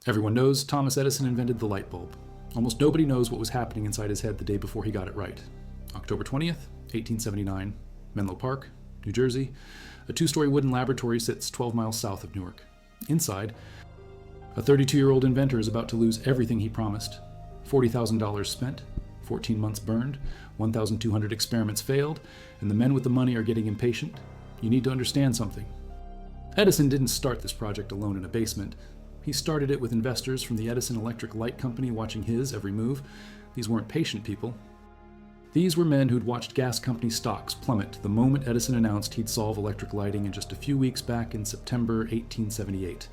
Everyone knows Thomas Edison invented the light bulb. Almost nobody knows what was happening inside his head the day before he got it right. October 20th, 1879, Menlo Park, New Jersey. A two-story wooden laboratory sits 12 miles south of Newark. Inside, a 32-year-old inventor is about to lose everything he promised. $40,000 spent, 14 months burned, 1,200 experiments failed, and the men with the money are getting impatient. You need to understand something. Edison didn't start this project alone in a basement. He started it with investors from the Edison Electric Light Company watching his every move. These weren't patient people. These were men who'd watched gas company stocks plummet the moment Edison announced he'd solve electric lighting in just a few weeks back in September 1878.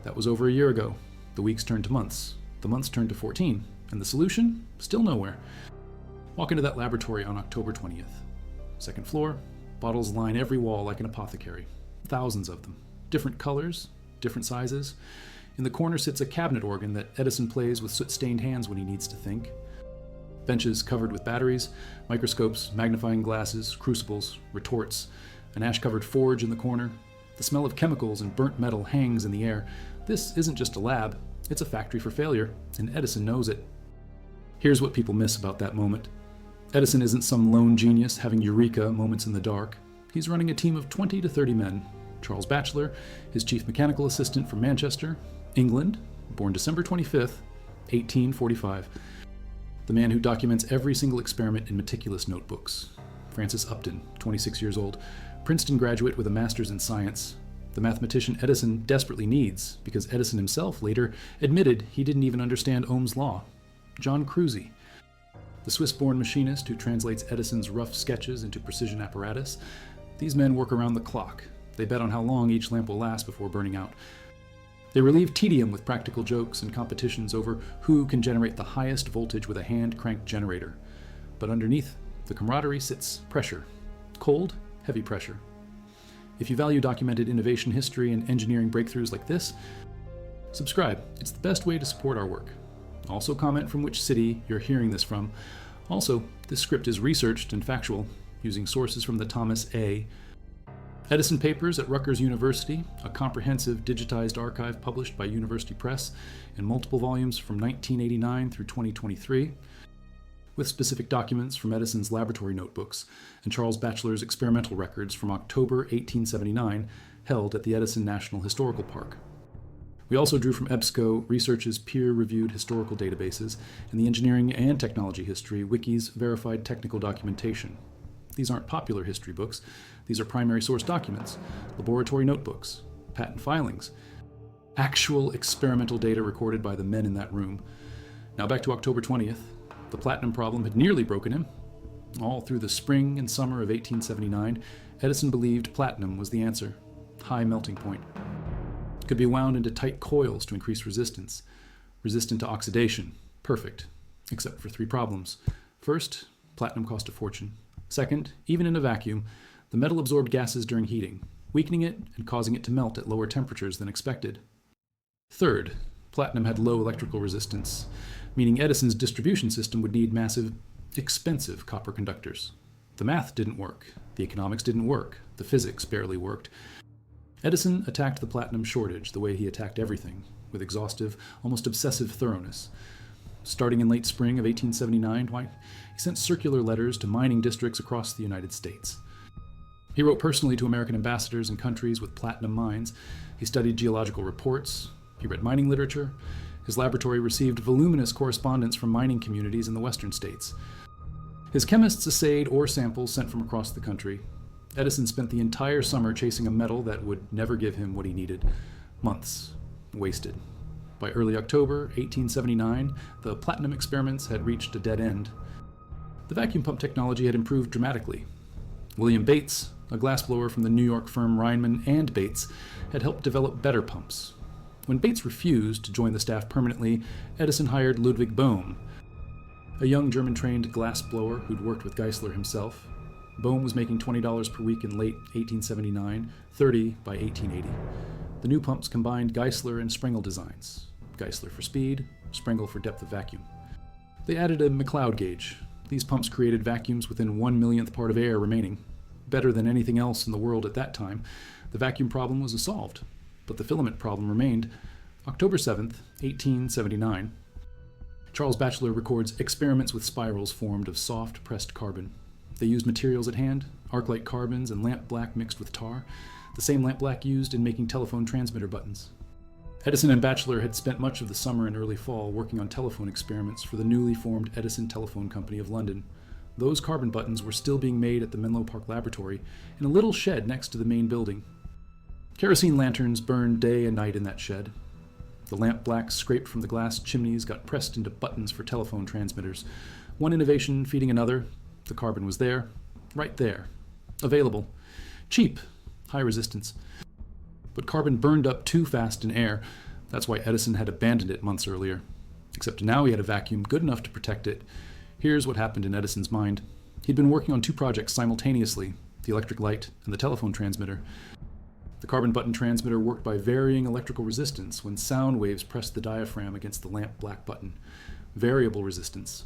That was over a year ago. The weeks turned to months. The months turned to 14. And the solution? Still nowhere. Walk into that laboratory on October 20th. Second floor, bottles line every wall like an apothecary. Thousands of them. Different colors, different sizes. In the corner sits a cabinet organ that Edison plays with soot-stained hands when he needs to think. Benches covered with batteries, microscopes, magnifying glasses, crucibles, retorts, an ash-covered forge in the corner. The smell of chemicals and burnt metal hangs in the air. This isn't just a lab, it's a factory for failure, and Edison knows it. Here's what people miss about that moment. Edison isn't some lone genius having eureka moments in the dark. He's running a team of 20 to 30 men. Charles Batchelor, his chief mechanical assistant from Manchester, England, born December 25th, 1845. The man who documents every single experiment in meticulous notebooks. Francis Upton, 26 years old, Princeton graduate with a master's in science. The mathematician Edison desperately needs, because Edison himself later admitted he didn't even understand Ohm's law. John Cruzy, the Swiss-born machinist who translates Edison's rough sketches into precision apparatus. These men work around the clock. They bet on how long each lamp will last before burning out. They relieve tedium with practical jokes and competitions over who can generate the highest voltage with a hand-cranked generator. But underneath the camaraderie sits pressure. Cold, heavy pressure. If you value documented innovation history and engineering breakthroughs like this, subscribe. It's the best way to support our work. Also comment from which city you're hearing this from. Also, this script is researched and factual, using sources from the Thomas A. Edison Papers at Rutgers University, a comprehensive digitized archive published by University Press in multiple volumes from 1989 through 2023, with specific documents from Edison's laboratory notebooks and Charles Batchelor's experimental records from October 1879, held at the Edison National Historical Park. We also drew from EBSCO Research's peer-reviewed historical databases and the engineering and technology history Wiki's verified technical documentation. These aren't popular history books. These are primary source documents, laboratory notebooks, patent filings, actual experimental data recorded by the men in that room. Now back to October 20th. The platinum problem had nearly broken him. All through the spring and summer of 1879, Edison believed platinum was the answer. High melting point. It could be wound into tight coils to increase resistance. Resistant to oxidation. Perfect. Except for three problems. First, platinum cost a fortune. Second, even in a vacuum, the metal absorbed gases during heating, weakening it and causing it to melt at lower temperatures than expected. Third, platinum had low electrical resistance, meaning Edison's distribution system would need massive, expensive copper conductors. The math didn't work, the economics didn't work, the physics barely worked. Edison attacked the platinum shortage the way he attacked everything, with exhaustive, almost obsessive thoroughness. Starting in late spring of 1879, he sent circular letters to mining districts across the United States. He wrote personally to American ambassadors in countries with platinum mines. He studied geological reports. He read mining literature. His laboratory received voluminous correspondence from mining communities in the western states. His chemists assayed ore samples sent from across the country. Edison spent the entire summer chasing a metal that would never give him what he needed. Months wasted. By early October 1879, the platinum experiments had reached a dead end. The vacuum pump technology had improved dramatically. William Bates, a glassblower from the New York firm Reinman and Bates, had helped develop better pumps. When Bates refused to join the staff permanently, Edison hired Ludwig Bohm, a young German-trained glassblower who'd worked with Geissler himself. Bohm was making $20 per week in late 1879, $30 by 1880. The new pumps combined Geissler and Sprengel designs. Geissler for speed, Sprengel for depth of vacuum. They added a McLeod gauge. These pumps created vacuums within 1/1,000,000th part of air remaining. Better than anything else in the world at that time. The vacuum problem was solved, but the filament problem remained. October 7th, 1879. Charles Batchelor records experiments with spirals formed of soft, pressed carbon. They used materials at hand, arc-light carbons and lamp black mixed with tar, the same lamp black used in making telephone transmitter buttons. Edison and Batchelor had spent much of the summer and early fall working on telephone experiments for the newly formed Edison Telephone Company of London. Those carbon buttons were still being made at the Menlo Park Laboratory in a little shed next to the main building. Kerosene lanterns burned day and night in that shed. The lamp blacks scraped from the glass chimneys got pressed into buttons for telephone transmitters. One innovation feeding another. The carbon was there, right there, available, cheap, high resistance. But carbon burned up too fast in air. That's why Edison had abandoned it months earlier. Except now he had a vacuum good enough to protect it. Here's what happened in Edison's mind. He'd been working on two projects simultaneously, the electric light and the telephone transmitter. The carbon button transmitter worked by varying electrical resistance when sound waves pressed the diaphragm against the lamp black button. Variable resistance.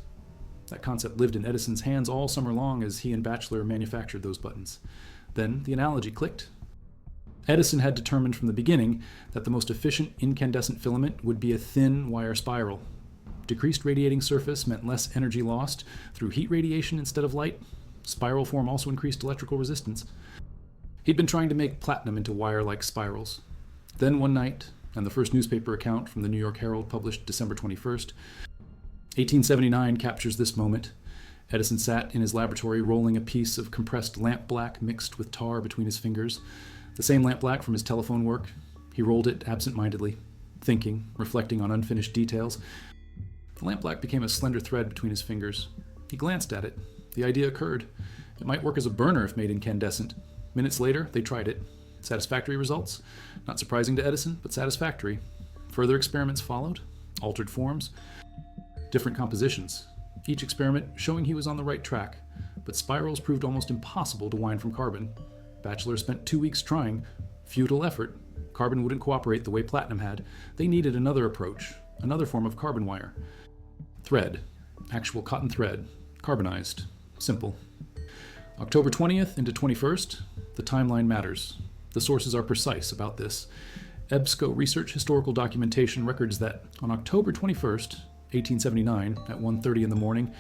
That concept lived in Edison's hands all summer long as he and Batchelor manufactured those buttons. Then the analogy clicked. Edison had determined from the beginning that the most efficient incandescent filament would be a thin wire spiral. Decreased radiating surface meant less energy lost through heat radiation instead of light. Spiral form also increased electrical resistance. He'd been trying to make platinum into wire-like spirals. Then one night, and the first newspaper account from the New York Herald published December 21st, 1879 captures this moment. Edison sat in his laboratory rolling a piece of compressed lamp black mixed with tar between his fingers. The same lamp black from his telephone work. He rolled it absent-mindedly, thinking, reflecting on unfinished details. The lamp black became a slender thread between his fingers. He glanced at it. The idea occurred. It might work as a burner if made incandescent. Minutes later, they tried it. Satisfactory results? Not surprising to Edison, but satisfactory. Further experiments followed. Altered forms. Different compositions. Each experiment showing he was on the right track, but spirals proved almost impossible to wind from carbon. Batchelor spent 2 weeks trying. Futile effort. Carbon wouldn't cooperate the way platinum had. They needed another approach, another form of carbon wire. Thread. Actual cotton thread. Carbonized. Simple. October 20th into 21st, the timeline matters. The sources are precise about this. EBSCO Research Historical Documentation records that on October 21st, 1879, at 1:30 in the morning,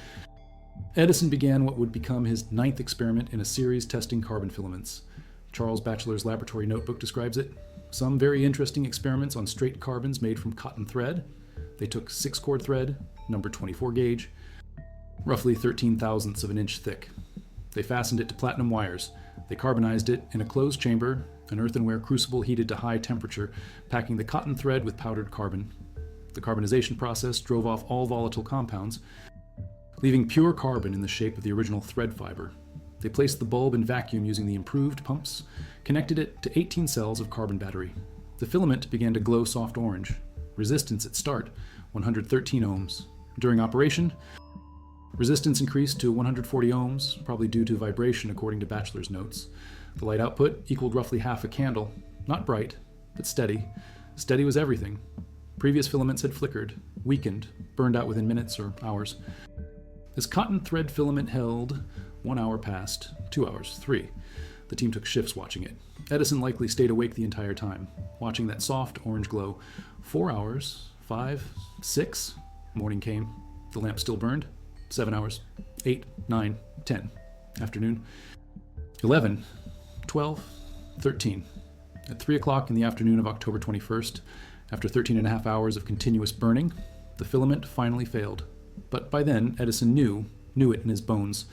Edison began what would become his 9th experiment in a series testing carbon filaments. Charles Batchelor's laboratory notebook describes it. Some very interesting experiments on straight carbons made from cotton thread. They took 6-cord thread, number 24 gauge, roughly 13 thousandths of an inch thick. They fastened it to platinum wires. They carbonized it in a closed chamber, an earthenware crucible heated to high temperature, packing the cotton thread with powdered carbon. The carbonization process drove off all volatile compounds, leaving pure carbon in the shape of the original thread fiber. They placed the bulb in vacuum using the improved pumps, connected it to 18 cells of carbon battery. The filament began to glow soft orange. Resistance at start, 113 ohms. During operation, resistance increased to 140 ohms, probably due to vibration according to Batchelor's notes. The light output equaled roughly half a candle. Not bright, but steady. Steady was everything. Previous filaments had flickered, weakened, burned out within minutes or hours. As cotton thread filament held, 1 hour passed, 2 hours, 3. The team took shifts watching it. Edison likely stayed awake the entire time, watching that soft orange glow. 4 hours, 5, 6. Morning came. The lamp still burned. 7 hours, 8, 9, 10. Afternoon. 11, 12, 13. At 3 o'clock in the afternoon of October 21st, after 13 and a half hours of continuous burning, the filament finally failed. But by then, Edison knew it in his bones.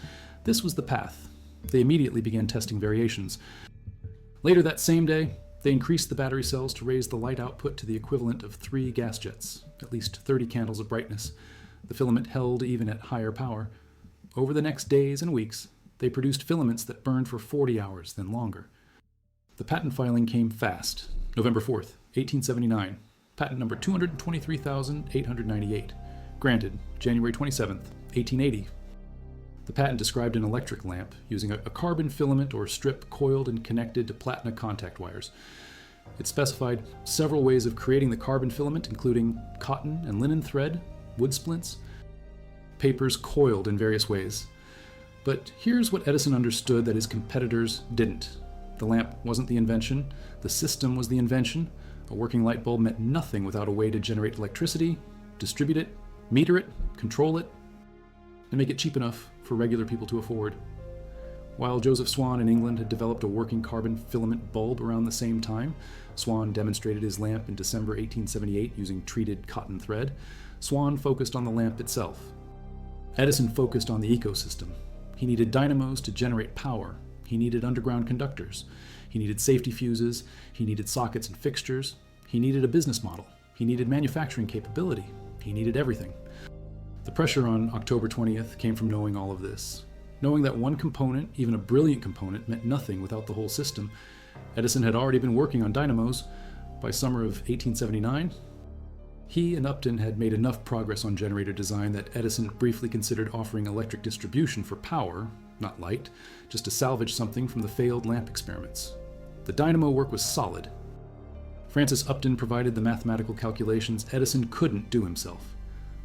This was the path. They immediately began testing variations. Later that same day, they increased the battery cells to raise the light output to the equivalent of 3 gas jets, at least 30 candles of brightness. The filament held even at higher power. Over the next days and weeks, they produced filaments that burned for 40 hours, then longer. The patent filing came fast. November 4th, 1879. Patent number 223,898. Granted, January 27th, 1880. The patent described an electric lamp using a carbon filament or strip coiled and connected to platinum contact wires. It specified several ways of creating the carbon filament, including cotton and linen thread, wood splints, papers coiled in various ways. But here's what Edison understood that his competitors didn't. The lamp wasn't the invention, the system was the invention. A working light bulb meant nothing without a way to generate electricity, distribute it, meter it, control it, and make it cheap enough for regular people to afford. While Joseph Swan in England had developed a working carbon filament bulb around the same time, Swan demonstrated his lamp in December 1878 using treated cotton thread. Swan focused on the lamp itself. Edison focused on the ecosystem. He needed dynamos to generate power. He needed underground conductors. He needed safety fuses. He needed sockets and fixtures. He needed a business model. He needed manufacturing capability. He needed everything. The pressure on October 20th came from knowing all of this. Knowing that one component, even a brilliant component, meant nothing without the whole system. Edison had already been working on dynamos. By summer of 1879, he and Upton had made enough progress on generator design that Edison briefly considered offering electric distribution for power, not light, just to salvage something from the failed lamp experiments. The dynamo work was solid. Francis Upton provided the mathematical calculations Edison couldn't do himself.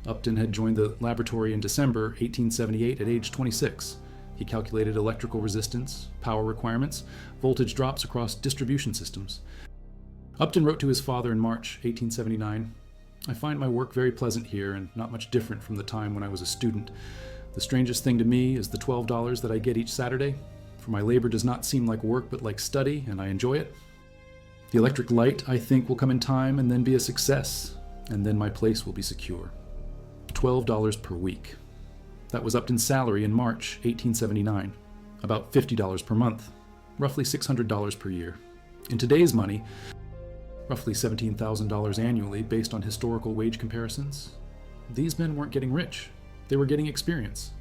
Upton had joined the laboratory in December 1878 at age 26. He calculated electrical resistance, power requirements, voltage drops across distribution systems. Upton wrote to his father in March 1879, "I find my work very pleasant here and not much different from the time when I was a student. The strangest thing to me is the $12 that I get each Saturday, for my labor does not seem like work but like study, and I enjoy it. The electric light, I think, will come in time and then be a success, and then my place will be secure." $12 per week. That was Upton's salary in March 1879, about $50 per month, roughly $600 per year. In today's money, roughly $17,000 annually based on historical wage comparisons. These men weren't getting rich. They were getting experience,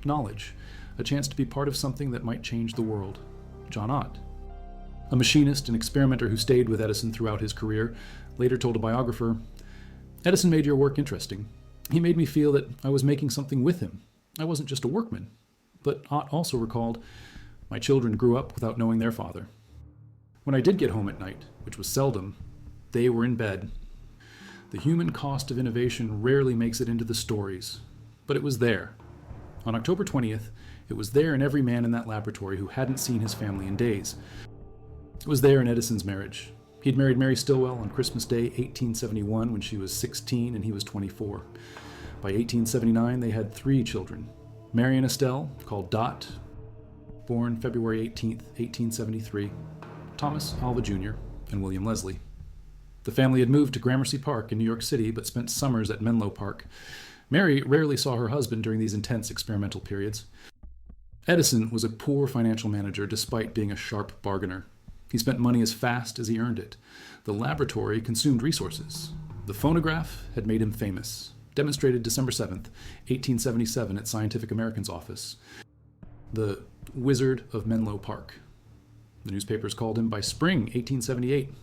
knowledge, a chance to be part of something that might change the world. John Ott, a machinist and experimenter who stayed with Edison throughout his career, later told a biographer, "Edison made your work interesting. He made me feel that I was making something with him. I wasn't just a workman." But Ott also recalled, "My children grew up without knowing their father. When I did get home at night, which was seldom, they were in bed." The human cost of innovation rarely makes it into the stories, but it was there. On October 20th, it was there in every man in that laboratory who hadn't seen his family in days. It was there in Edison's marriage. He'd married Mary Stilwell on Christmas Day, 1871, when she was 16 and he was 24. By 1879, they had 3 children. Mary and Estelle, called Dot, born February 18th, 1873, Thomas Alva Jr., and William Leslie. The family had moved to Gramercy Park in New York City, but spent summers at Menlo Park. Mary rarely saw her husband during these intense experimental periods. Edison was a poor financial manager despite being a sharp bargainer. He spent money as fast as he earned it. The laboratory consumed resources. The phonograph had made him famous. Demonstrated December 7th, 1877 at Scientific American's office. The Wizard of Menlo Park. The newspapers called him by spring 1878.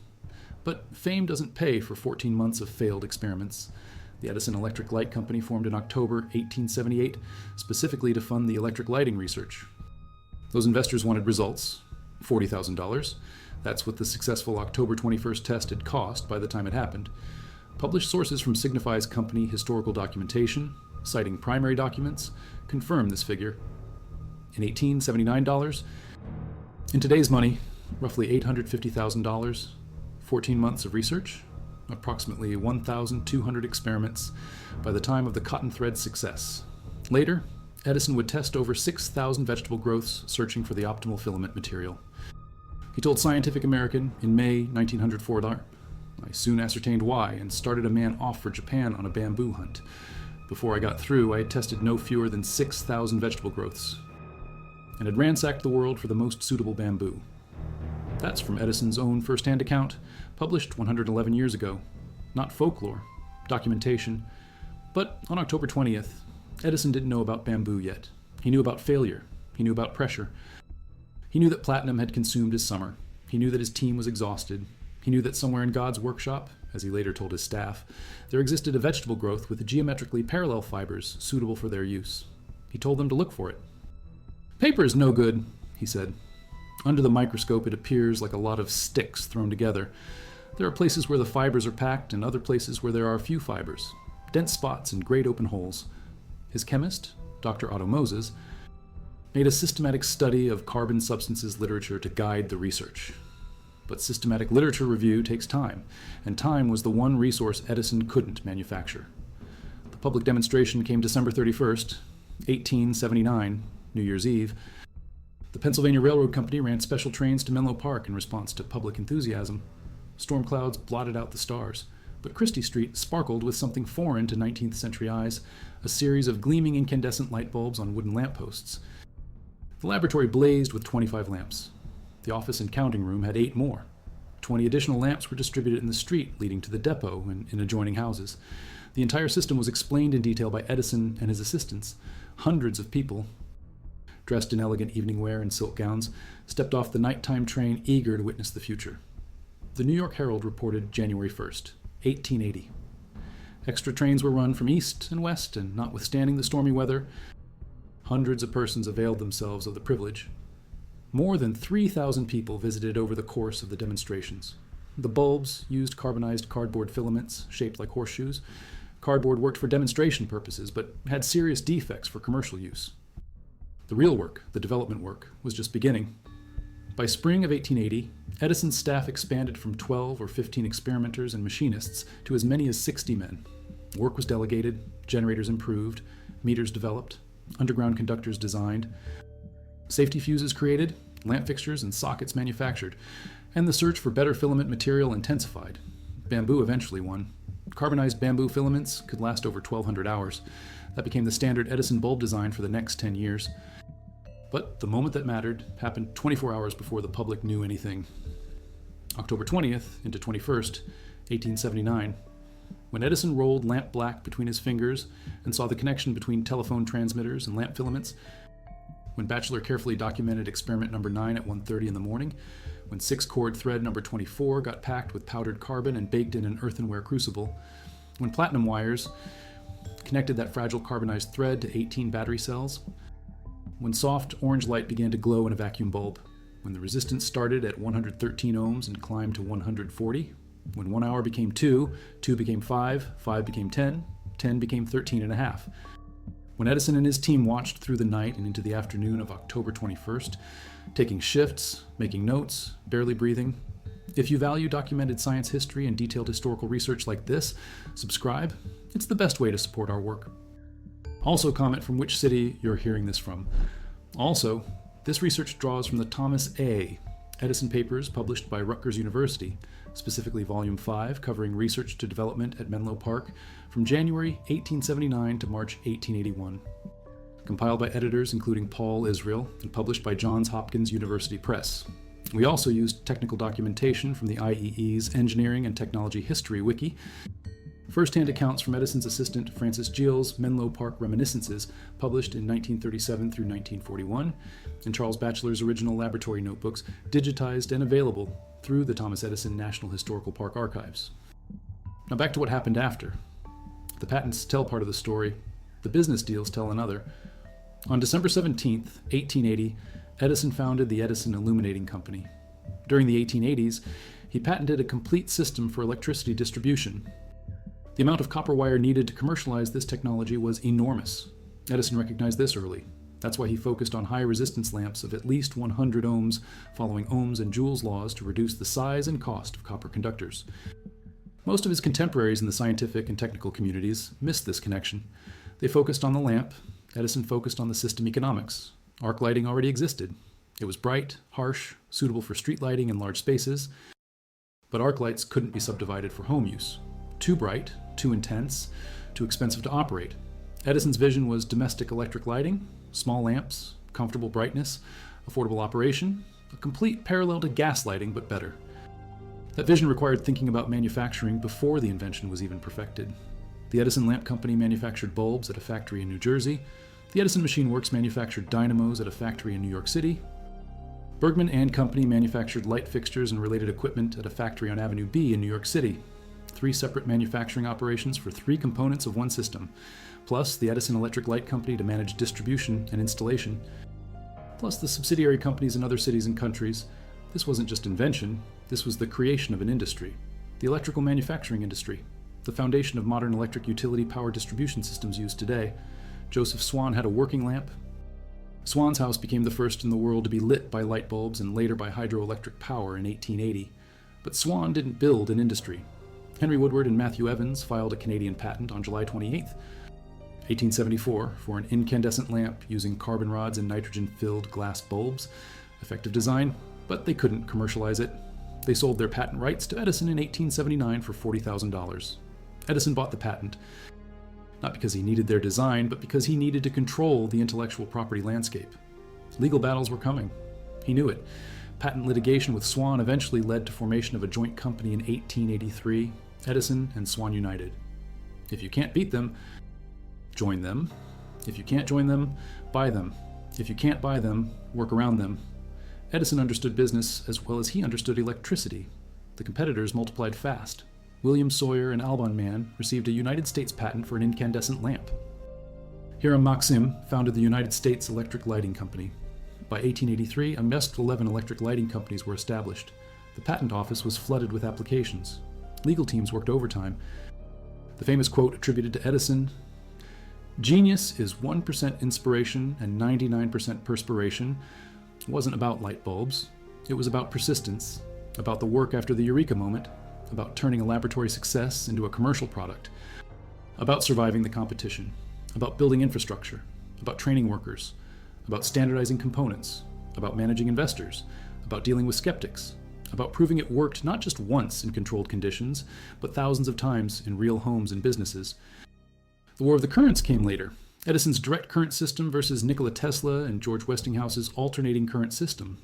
But fame doesn't pay for 14 months of failed experiments. The Edison Electric Light Company formed in October 1878 specifically to fund the electric lighting research. Those investors wanted results, $40,000. That's what the successful October 21st test had cost by the time it happened. Published sources from Signify's company historical documentation, citing primary documents, confirm this figure. In $1,879, in today's money, roughly $850,000, 14 months of research, approximately 1,200 experiments by the time of the cotton thread success. Later, Edison would test over 6,000 vegetable growths searching for the optimal filament material. He told Scientific American in May 1904, "I soon ascertained why and started a man off for Japan on a bamboo hunt. Before I got through, I had tested no fewer than 6,000 vegetable growths and had ransacked the world for the most suitable bamboo." That's from Edison's own first-hand account, published 111 years ago. Not folklore, documentation. But on October 20th, Edison didn't know about bamboo yet. He knew about failure. He knew about pressure. He knew that platinum had consumed his summer. He knew that his team was exhausted. He knew that somewhere in God's workshop, as he later told his staff, there existed a vegetable growth with geometrically parallel fibers suitable for their use. He told them to look for it. "Paper is no good," he said. "Under the microscope, it appears like a lot of sticks thrown together. There are places where the fibers are packed and other places where there are few fibers, dense spots and great open holes." His chemist, Dr. Otto Moses, made a systematic study of carbon substances literature to guide the research. But systematic literature review takes time, and time was the one resource Edison couldn't manufacture. The public demonstration came December 31st, 1879, New Year's Eve. The Pennsylvania Railroad Company ran special trains to Menlo Park in response to public enthusiasm. Storm clouds blotted out the stars, but Christie Street sparkled with something foreign to 19th century eyes, a series of gleaming incandescent light bulbs on wooden lampposts. The laboratory blazed with 25 lamps. The office and counting room had 8 more. 20 additional lamps were distributed in the street leading to the depot and in adjoining houses. The entire system was explained in detail by Edison and his assistants. Hundreds of people, dressed in elegant evening wear and silk gowns, stepped off the nighttime train eager to witness the future. The New York Herald reported January 1st, 1880. Extra trains were run from east and west, and notwithstanding the stormy weather, hundreds of persons availed themselves of the privilege. More than 3,000 people visited over the course of the demonstrations. The bulbs used carbonized cardboard filaments shaped like horseshoes. Cardboard worked for demonstration purposes, but had serious defects for commercial use. The real work, the development work, was just beginning. By spring of 1880, Edison's staff expanded from 12 or 15 experimenters and machinists to as many as 60 men. Work was delegated, generators improved, meters developed, underground conductors designed, safety fuses created, lamp fixtures and sockets manufactured, and the search for better filament material intensified. Bamboo eventually won. Carbonized bamboo filaments could last over 1,200 hours. That became the standard Edison bulb design for the next 10 years. But the moment that mattered happened 24 hours before the public knew anything. October 20th into 21st, 1879, when Edison rolled lamp black between his fingers and saw the connection between telephone transmitters and lamp filaments, when Batchelor carefully documented experiment number 9 at 1:30 in the morning, when 6-cord thread number 24 got packed with powdered carbon and baked in an earthenware crucible, when platinum wires connected that fragile carbonized thread to 18 battery cells, when soft orange light began to glow in a vacuum bulb, when the resistance started at 113 ohms and climbed to 140, when 1 hour became 2, 2 became 5, 5 became 10, 10 became 13 and a half. When Edison and his team watched through the night and into the afternoon of October 21st, taking shifts, making notes, barely breathing. If you value documented science history and detailed historical research like this, subscribe. It's the best way to support our work. Also comment from which city you're hearing this from. Also, this research draws from the Thomas A. Edison papers published by Rutgers University, specifically Volume 5, covering research to development at Menlo Park from January 1879 to March 1881. Compiled by editors including Paul Israel and published by Johns Hopkins University Press. We also used technical documentation from the IEE's Engineering and Technology History Wiki, first-hand accounts from Edison's assistant Francis Gill's Menlo Park Reminiscences, published in 1937 through 1941, and Charles Batchelor's original laboratory notebooks, digitized and available through the Thomas Edison National Historical Park Archives. Now back to what happened after. The patents tell part of the story, the business deals tell another. On December 17th, 1880, Edison founded the Edison Illuminating Company. During the 1880s, he patented a complete system for electricity distribution. The amount of copper wire needed to commercialize this technology was enormous. Edison recognized this early. That's why he focused on high resistance lamps of at least 100 ohms, following Ohm's and Joule's laws to reduce the size and cost of copper conductors. Most of his contemporaries in the scientific and technical communities missed this connection. They focused on the lamp. Edison focused on the system economics. Arc lighting already existed. It was bright, harsh, suitable for street lighting in large spaces, but arc lights couldn't be subdivided for home use. Too bright, too intense, too expensive to operate. Edison's vision was domestic electric lighting, small lamps, comfortable brightness, affordable operation, a complete parallel to gas lighting, but better. That vision required thinking about manufacturing before the invention was even perfected. The Edison Lamp Company manufactured bulbs at a factory in New Jersey. The Edison Machine Works manufactured dynamos at a factory in New York City. Bergman and Company manufactured light fixtures and related equipment at a factory on Avenue B in New York City. 3 separate manufacturing operations for 3 components of one system, plus the Edison Electric Light Company to manage distribution and installation, plus the subsidiary companies in other cities and countries. This wasn't just invention, this was the creation of an industry, the electrical manufacturing industry, the foundation of modern electric utility power distribution systems used today. Joseph Swan had a working lamp. Swan's house became the first in the world to be lit by light bulbs and later by hydroelectric power in 1880. But Swan didn't build an industry. Henry Woodward and Matthew Evans filed a Canadian patent on July 28, 1874, for an incandescent lamp using carbon rods and nitrogen-filled glass bulbs. Effective design, but they couldn't commercialize it. They sold their patent rights to Edison in 1879 for $40,000. Edison bought the patent, not because he needed their design, but because he needed to control the intellectual property landscape. Legal battles were coming. He knew it. Patent litigation with Swan eventually led to formation of a joint company in 1883, Edison and Swan United. If you can't beat them, join them. If you can't join them, buy them. If you can't buy them, work around them. Edison understood business as well as he understood electricity. The competitors multiplied fast. William Sawyer and Alban Man received a United States patent for an incandescent lamp. Hiram Maxim founded the United States Electric Lighting Company. By 1883, a nest of 11 electric lighting companies were established. The patent office was flooded with applications. Legal teams worked overtime. The famous quote attributed to Edison, "Genius is 1% inspiration and 99% perspiration," wasn't about light bulbs. It was about persistence, about the work after the eureka moment, about turning a laboratory success into a commercial product, about surviving the competition, about building infrastructure, about training workers, about standardizing components, about managing investors, about dealing with skeptics, about proving it worked not just once in controlled conditions, but thousands of times in real homes and businesses. The War of the Currents came later. Edison's direct current system versus Nikola Tesla and George Westinghouse's alternating current system.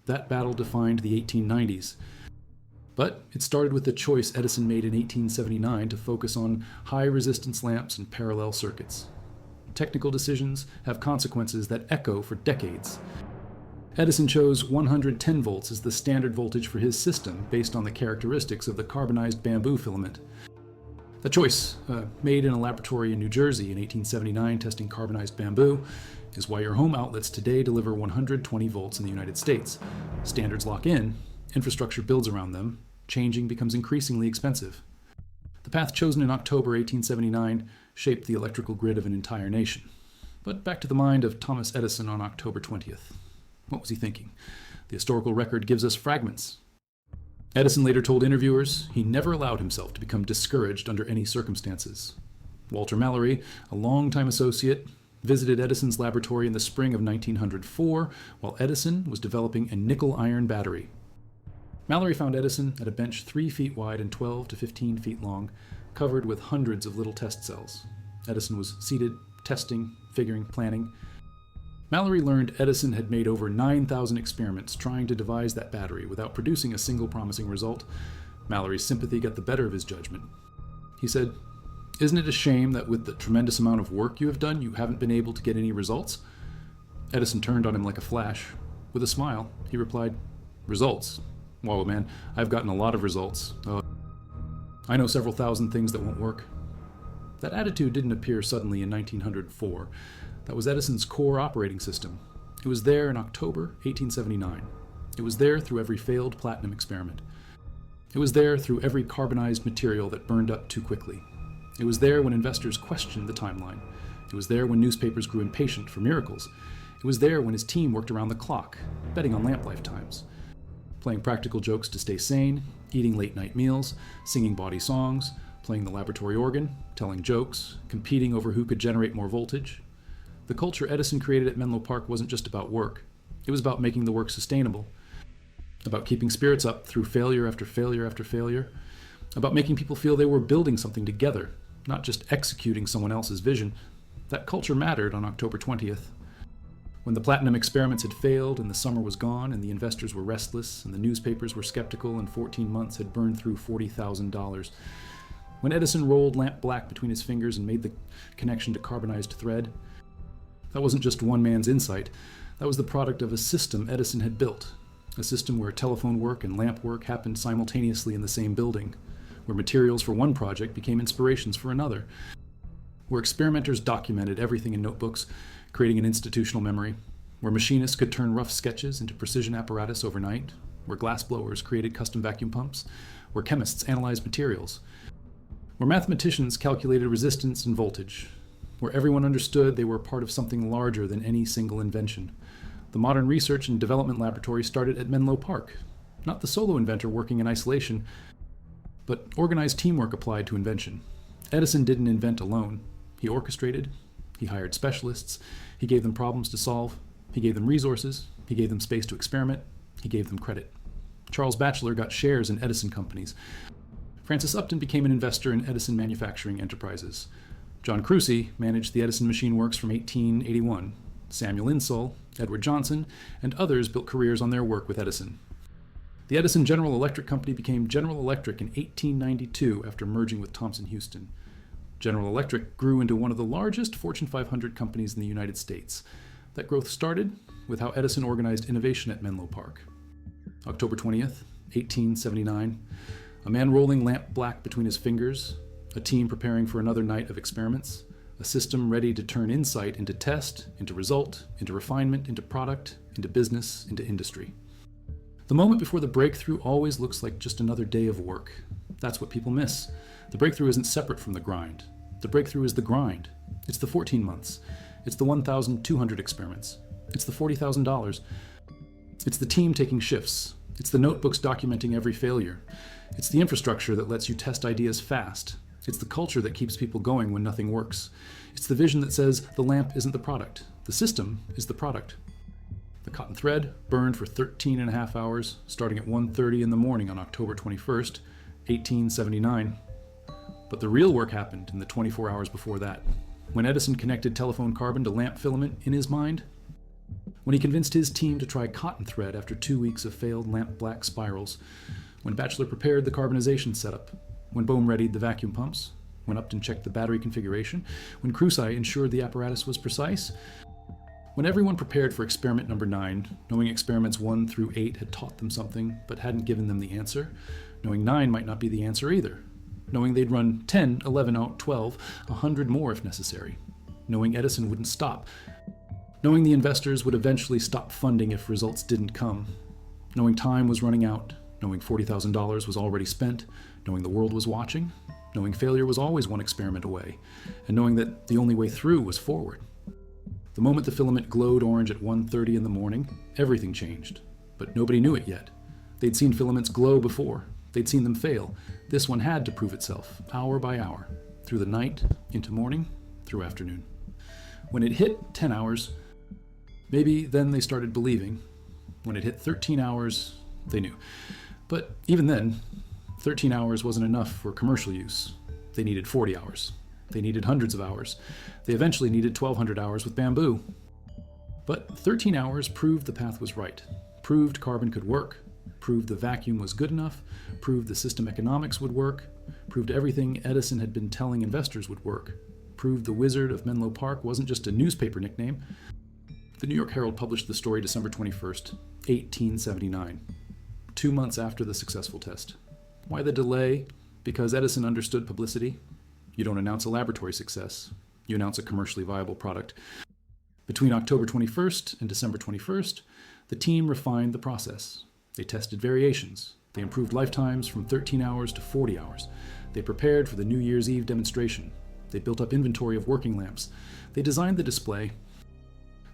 That battle defined the 1890s. But it started with the choice Edison made in 1879 to focus on high-resistance lamps and parallel circuits. Technical decisions have consequences that echo for decades. Edison chose 110 volts as the standard voltage for his system based on the characteristics of the carbonized bamboo filament. The choice, made in a laboratory in New Jersey in 1879 testing carbonized bamboo, is why your home outlets today deliver 120 volts in the United States. Standards lock in, infrastructure builds around them, changing becomes increasingly expensive. The path chosen in October 1879 shaped the electrical grid of an entire nation. But back to the mind of Thomas Edison on October 20th. What was he thinking? The historical record gives us fragments. Edison later told interviewers he never allowed himself to become discouraged under any circumstances. Walter Mallory, a longtime associate, visited Edison's laboratory in the spring of 1904 while Edison was developing a nickel-iron battery. Mallory found Edison at a bench 3 feet wide and 12 to 15 feet long, covered with hundreds of little test cells. Edison was seated, testing, figuring, planning. Mallory learned Edison had made over 9,000 experiments trying to devise that battery without producing a single promising result. Mallory's sympathy got the better of his judgment. He said, "Isn't it a shame that with the tremendous amount of work you have done, you haven't been able to get any results?" Edison turned on him like a flash. With a smile, he replied, "Results? Whoa, man, I've gotten a lot of results. I know several thousand things that won't work." That attitude didn't appear suddenly in 1904. That was Edison's core operating system. It was there in October 1879. It was there through every failed platinum experiment. It was there through every carbonized material that burned up too quickly. It was there when investors questioned the timeline. It was there when newspapers grew impatient for miracles. It was there when his team worked around the clock, betting on lamp lifetimes, playing practical jokes to stay sane, eating late-night meals, singing bawdy songs, playing the laboratory organ, telling jokes, competing over who could generate more voltage. The culture Edison created at Menlo Park wasn't just about work. It was about making the work sustainable, about keeping spirits up through failure after failure after failure, about making people feel they were building something together, not just executing someone else's vision. That culture mattered on October 20th. When the platinum experiments had failed and the summer was gone and the investors were restless and the newspapers were skeptical and 14 months had burned through $40,000. When Edison rolled lamp black between his fingers and made the connection to carbonized thread, that wasn't just one man's insight. That was the product of a system Edison had built, a system where telephone work and lamp work happened simultaneously in the same building, where materials for one project became inspirations for another, where experimenters documented everything in notebooks, creating an institutional memory, where machinists could turn rough sketches into precision apparatus overnight, where glassblowers created custom vacuum pumps, where chemists analyzed materials, where mathematicians calculated resistance and voltage, where everyone understood they were part of something larger than any single invention. The modern research and development laboratory started at Menlo Park. Not the solo inventor working in isolation, but organized teamwork applied to invention. Edison didn't invent alone. He orchestrated, he hired specialists, he gave them problems to solve, he gave them resources, he gave them space to experiment, he gave them credit. Charles Batchelor got shares in Edison companies. Francis Upton became an investor in Edison Manufacturing Enterprises. John Crucy managed the Edison Machine Works from 1881. Samuel Insull, Edward Johnson, and others built careers on their work with Edison. The Edison General Electric Company became General Electric in 1892 after merging with Thomson Houston. General Electric grew into one of the largest Fortune 500 companies in the United States. That growth started with how Edison organized innovation at Menlo Park. October 20th, 1879, a man rolling lamp black between his fingers, a team preparing for another night of experiments, a system ready to turn insight into test, into result, into refinement, into product, into business, into industry. The moment before the breakthrough always looks like just another day of work. That's what people miss. The breakthrough isn't separate from the grind. The breakthrough is the grind. It's the 14 months. It's the 1,200 experiments. It's the $40,000. It's the team taking shifts. It's the notebooks documenting every failure. It's the infrastructure that lets you test ideas fast. It's the culture that keeps people going when nothing works. It's the vision that says the lamp isn't the product. The system is the product. The cotton thread burned for 13 and a half hours, starting at 1:30 in the morning on October 21st, 1879. But the real work happened in the 24 hours before that, when Edison connected telephone carbon to lamp filament in his mind, when he convinced his team to try cotton thread after 2 weeks of failed lamp black spirals, when Batchelor prepared the carbonization setup, when Bohm readied the vacuum pumps, when Upton checked the battery configuration, when Crucy ensured the apparatus was precise, when everyone prepared for experiment number 9, knowing experiments 1 through 8 had taught them something but hadn't given them the answer, knowing 9 might not be the answer either, knowing they'd run 10, 11, 12, 100 more if necessary, knowing Edison wouldn't stop, knowing the investors would eventually stop funding if results didn't come, knowing time was running out, knowing $40,000 was already spent, knowing the world was watching, knowing failure was always one experiment away, and knowing that the only way through was forward. The moment the filament glowed orange at 1:30 in the morning, everything changed. But nobody knew it yet. They'd seen filaments glow before. They'd seen them fail. This one had to prove itself, hour by hour, through the night, into morning, through afternoon. When it hit 10 hours, maybe then they started believing. When it hit 13 hours, they knew. But even then, 13 hours wasn't enough for commercial use. They needed 40 hours. They needed hundreds of hours. They eventually needed 1,200 hours with bamboo. But 13 hours proved the path was right, proved carbon could work, proved the vacuum was good enough, proved the system economics would work, proved everything Edison had been telling investors would work, proved the Wizard of Menlo Park wasn't just a newspaper nickname. The New York Herald published the story December 21st, 1879, 2 months after the successful test. Why the delay? Because Edison understood publicity. You don't announce a laboratory success. You announce a commercially viable product. Between October 21st and December 21st, the team refined the process. They tested variations. They improved lifetimes from 13 hours to 40 hours. They prepared for the New Year's Eve demonstration. They built up inventory of working lamps. They designed the display.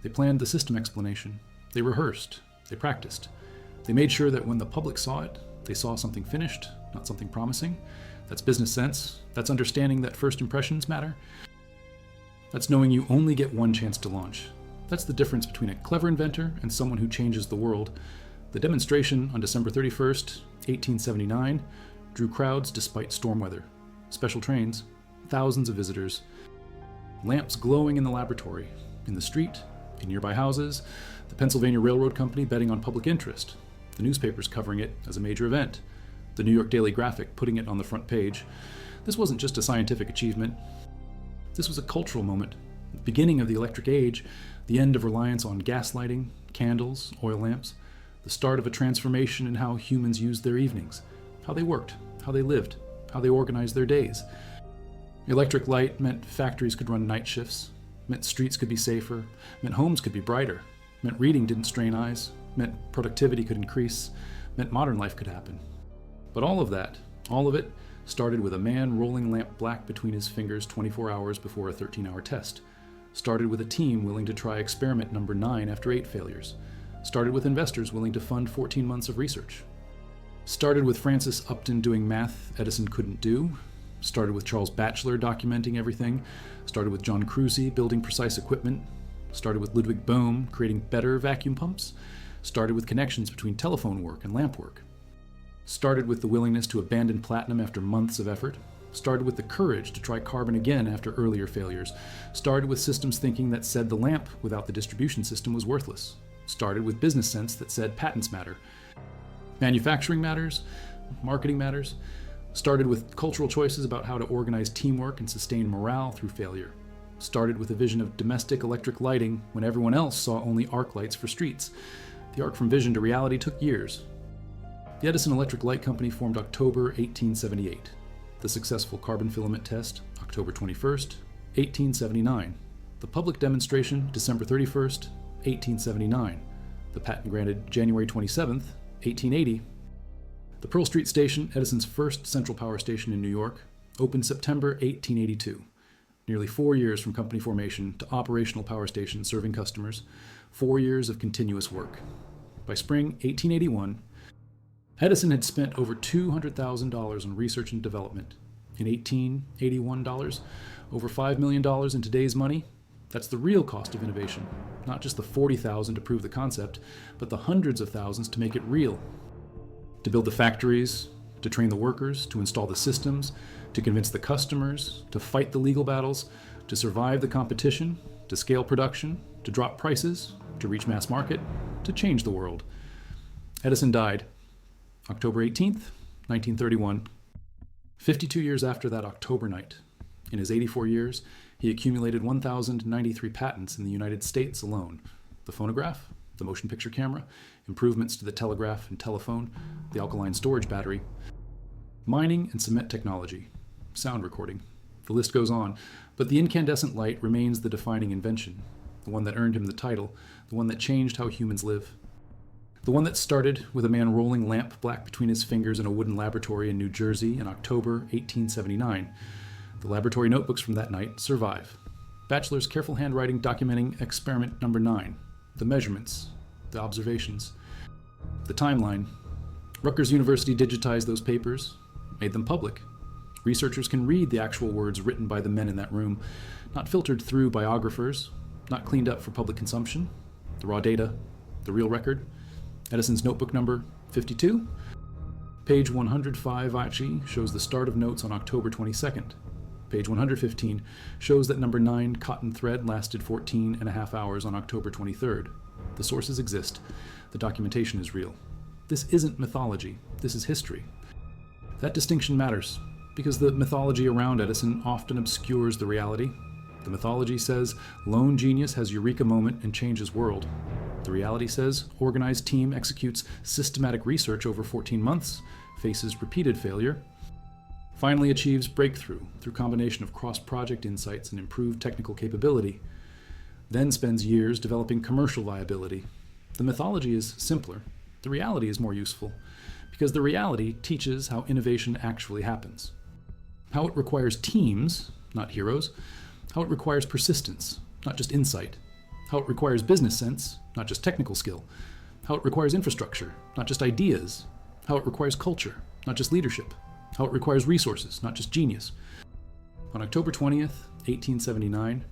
They planned the system explanation. They rehearsed. They practiced. They made sure that when the public saw it, they saw something finished, not something promising. That's business sense. That's understanding that first impressions matter. That's knowing you only get one chance to launch. That's the difference between a clever inventor and someone who changes the world. The demonstration on December 31st, 1879, drew crowds despite storm weather. Special trains, thousands of visitors, lamps glowing in the laboratory, in the street, in nearby houses, the Pennsylvania Railroad Company betting on public interest, the newspapers covering it as a major event, the New York Daily Graphic putting it on the front page. This wasn't just a scientific achievement. This was a cultural moment, the beginning of the electric age, the end of reliance on gas lighting, candles, oil lamps, the start of a transformation in how humans used their evenings, how they worked, how they lived, how they organized their days. Electric light meant factories could run night shifts, meant streets could be safer, meant homes could be brighter, meant reading didn't strain eyes, meant productivity could increase, meant modern life could happen. But all of that, all of it, started with a man rolling lamp black between his fingers 24 hours before a 13-hour test. Started with a team willing to try experiment number 9 after 8 failures. Started with investors willing to fund 14 months of research. Started with Francis Upton doing math Edison couldn't do. Started with Charles Batchelor documenting everything. Started with John Cruzy building precise equipment. Started with Ludwig Bohm creating better vacuum pumps. Started with connections between telephone work and lamp work. Started with the willingness to abandon platinum after months of effort. Started with the courage to try carbon again after earlier failures. Started with systems thinking that said the lamp without the distribution system was worthless. Started with business sense that said patents matter. Manufacturing matters, marketing matters. Started with cultural choices about how to organize teamwork and sustain morale through failure. Started with a vision of domestic electric lighting when everyone else saw only arc lights for streets. The arc from vision to reality took years. The Edison Electric Light Company formed October 1878. The successful carbon filament test, October 21st, 1879. The public demonstration, December 31st, 1879. The patent granted January 27th, 1880. The Pearl Street Station, Edison's first central power station in New York, opened September 1882. Nearly 4 years from company formation to operational power station serving customers, 4 years of continuous work. By spring 1881, Edison had spent over $200,000 on research and development. In 1881 dollars, over $5 million in today's money. That's the real cost of innovation, not just the $40,000 to prove the concept, but the hundreds of thousands to make it real. To build the factories, to train the workers, to install the systems, to convince the customers, to fight the legal battles, to survive the competition, to scale production, to drop prices, to reach mass market, to change the world. Edison died October 18th, 1931, 52 years after that October night. In his 84 years, he accumulated 1,093 patents in the United States alone. The phonograph, the motion picture camera, improvements to the telegraph and telephone, the alkaline storage battery, mining and cement technology, sound recording. The list goes on, but the incandescent light remains the defining invention, the one that earned him the title, the one that changed how humans live. The one that started with a man rolling lamp black between his fingers in a wooden laboratory in New Jersey in October 1879. The laboratory notebooks from that night survive. Batchelor's careful handwriting documenting experiment number 9, the measurements, the observations, the timeline. Rutgers University digitized those papers, made them public. Researchers can read the actual words written by the men in that room, not filtered through biographers, not cleaned up for public consumption. The raw data, the real record. Edison's notebook number 52. Page 105 actually shows the start of notes on October 22nd. Page 115 shows that number 9 cotton thread lasted 14 and a half hours on October 23rd. The sources exist. The documentation is real. This isn't mythology. This is history. That distinction matters because the mythology around Edison often obscures the reality. The mythology says lone genius has eureka moment and changes world. The reality says organized team executes systematic research over 14 months, faces repeated failure, finally achieves breakthrough through combination of cross-project insights and improved technical capability, then spends years developing commercial viability. The mythology is simpler. The reality is more useful, because the reality teaches how innovation actually happens. How it requires teams, not heroes. How it requires persistence, not just insight. How it requires business sense, not just technical skill. How it requires infrastructure, not just ideas. How it requires culture, not just leadership. How it requires resources, not just genius. On October 20th, 1879,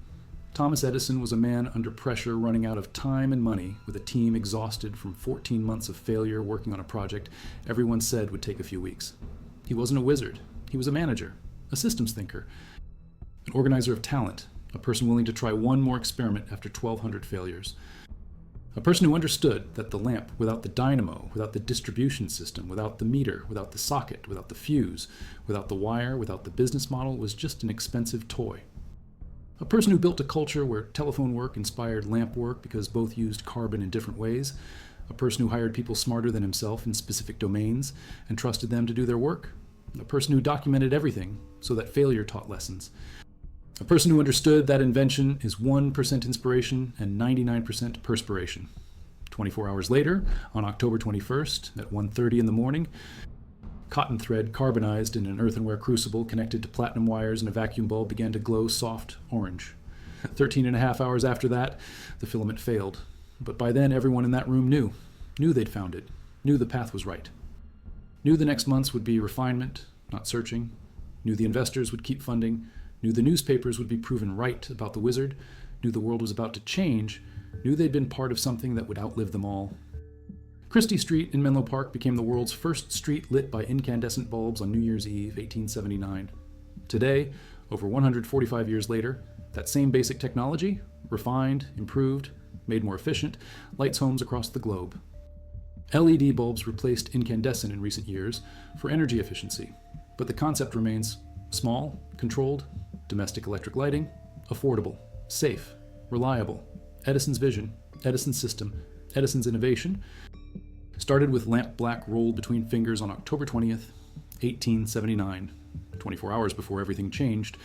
Thomas Edison was a man under pressure running out of time and money with a team exhausted from 14 months of failure working on a project everyone said would take a few weeks. He wasn't a wizard. He was a manager, a systems thinker, an organizer of talent, a person willing to try one more experiment after 1,200 failures. A person who understood that the lamp, without the dynamo, without the distribution system, without the meter, without the socket, without the fuse, without the wire, without the business model, was just an expensive toy. A person who built a culture where telephone work inspired lamp work because both used carbon in different ways. A person who hired people smarter than himself in specific domains and trusted them to do their work. A person who documented everything so that failure taught lessons. A person who understood that invention is 1% inspiration and 99% perspiration. 24 hours later, on October 21st at 1:30 in the morning, cotton thread carbonized in an earthenware crucible connected to platinum wires and a vacuum bulb began to glow soft orange. 13 and a half hours after that, the filament failed. But by then, everyone in that room knew they'd found it, knew the path was right. Knew the next months would be refinement, not searching. Knew the investors would keep funding. Knew the newspapers would be proven right about the wizard. Knew the world was about to change. Knew they'd been part of something that would outlive them all. Christie Street in Menlo Park became the world's first street lit by incandescent bulbs on New Year's Eve, 1879. Today, over 145 years later, that same basic technology, refined, improved, made more efficient, lights homes across the globe. LED bulbs replaced incandescent in recent years for energy efficiency, but the concept remains small, controlled, domestic electric lighting, affordable, safe, reliable. Edison's vision, Edison's system, Edison's innovation started with lamp black rolled between fingers on October 20th, 1879, 24 hours before everything changed,